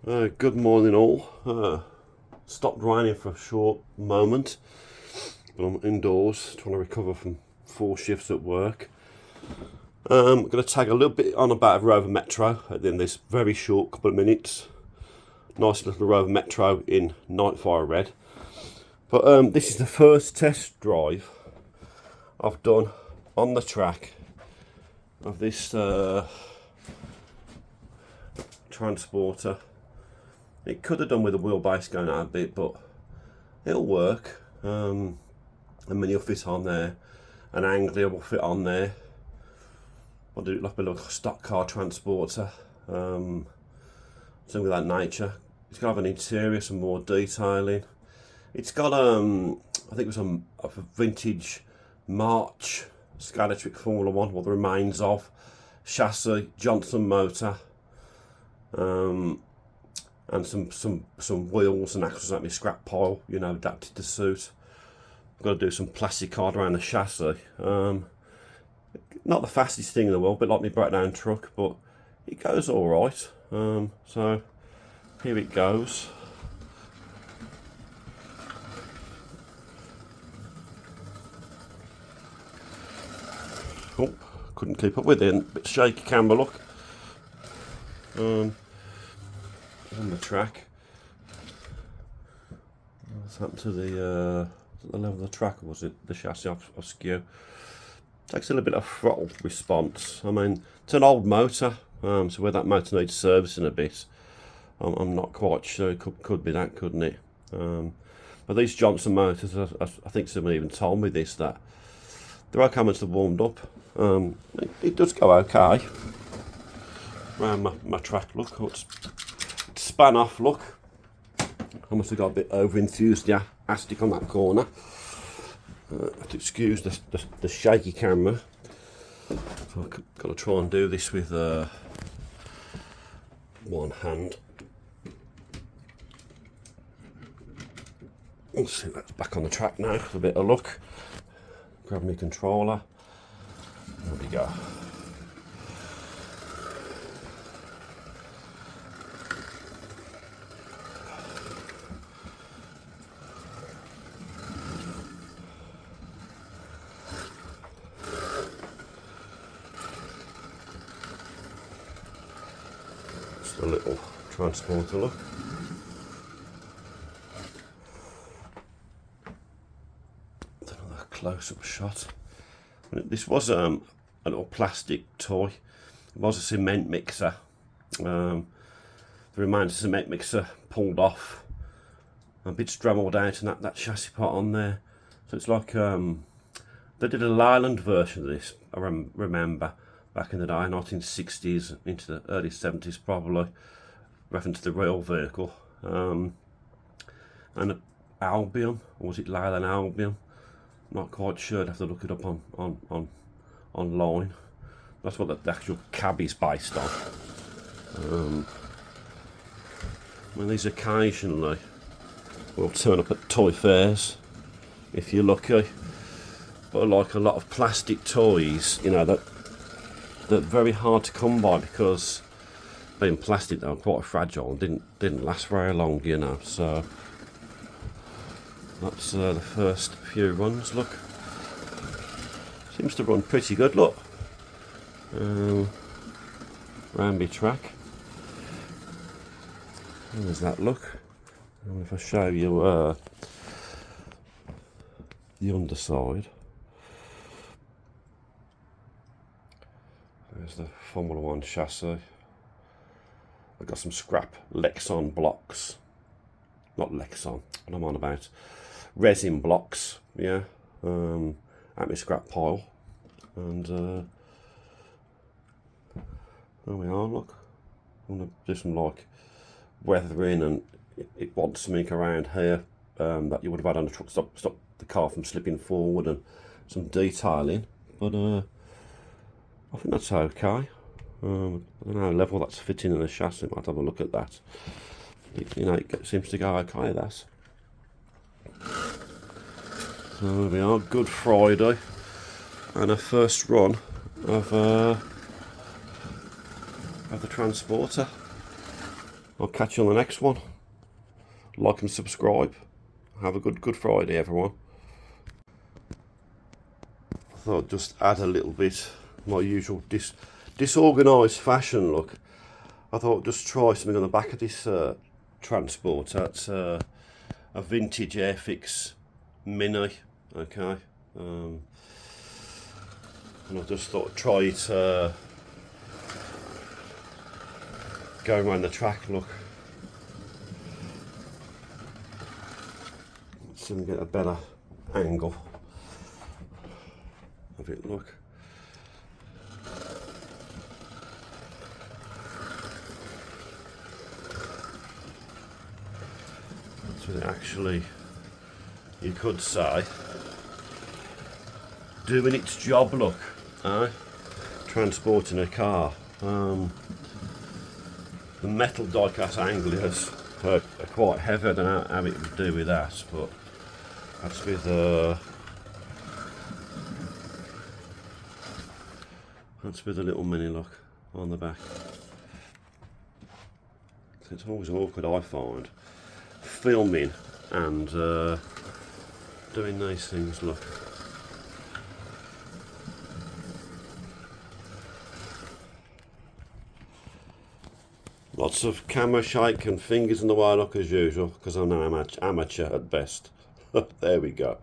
Good morning all. Stopped raining for a short moment, but I'm indoors trying to recover from 4 shifts at work. I'm going to tag a little bit on about Rover Metro in this very short couple of minutes. Nice little Rover Metro in Nightfire Red. But this is the first test drive I've done on the track of this transporter. It could have done with the wheelbase going out a bit, but it'll work. A mini will fit on there, an angler will fit on there. I'll do it like a little stock car transporter, something of that nature. It's got to have an interior, some more detailing. It's got I think it was a vintage March Scalatric Formula 1, what the remains of, chassis, Johnson motor, and some wheels and axles at my scrap pile, you know, adapted to suit. I've got to do some plastic card around the chassis. Not the fastest thing in the world, a bit like my breakdown truck, but it goes all right. So here it goes. Oh, couldn't keep up with it. A bit shaky camera look. On the track. What's happened to the level of the track, or was it the chassis off skew? Takes a little bit of throttle response. I mean, it's an old motor, so where that motor needs servicing a bit, I'm not quite sure. It could be that, couldn't it? But these Johnson motors, I think someone even told me this, that they're okay once they're warmed up. It does go okay around my track. Look, it's span off, look. I must have got a bit over enthusiastic on that corner. Have to excuse the shaky camera. So I've got to try and do this with one hand. Let's see, that's back on the track now for a bit of luck. Grab my controller. There we go. Just a little transporter look. Another close-up shot. This was a little plastic toy. It was a cement mixer. The remainder of the cement mixer pulled off. A bit strambled out, and that chassis part on there. So it's like they did a Leyland version of this. I remember back in the day, 1960s into the early 70s probably, reference to the real vehicle. And Albion, or was it Leyland Albion? Not quite sure. I'd have to look it up online. That's what the actual cab is based on. I mean, these occasionally will turn up at toy fairs if you're lucky. But like a lot of plastic toys, you know, they're very hard to come by because being plastic, they were quite fragile and didn't last very long, you know. So that's the first few runs. Look, seems to run pretty good. Look, round my track. There's that look. And if I show you the underside, there's the Formula 1 chassis. I've got some scrap Lexon blocks. Not Lexon, what I'm on about. Resin blocks, yeah, at my scrap pile. And there we are, look. I'm going to do some like weathering, and it wants something around here that you would have had on the truck, stop the car from slipping forward, and some detailing. But I think that's okay. I don't know how level that's fitting in the chassis. Might have a look at that. You know, it seems to go okay. That. So there we are. Good Friday, and a first run of the transporter. I'll catch you on the next one. Like and subscribe. Have a good Friday, everyone. I thought I'd just add a little bit, my usual disorganised fashion look. I thought I'd just try something on the back of this transport. That's a vintage Airfix Mini, okay. And I just thought I'd try it going around the track, look. See if we can get a better angle of it, look. That's what it actually, you could say, doing its job, look. Transporting a car. The metal die-cast anglers are quite heavy. I don't know how it would do with that, but that's with a little mini look on the back. It's always awkward, I find, filming and doing these things, look. Lots of camera shake and fingers in the way, look, as usual, because I'm an amateur at best. There we go.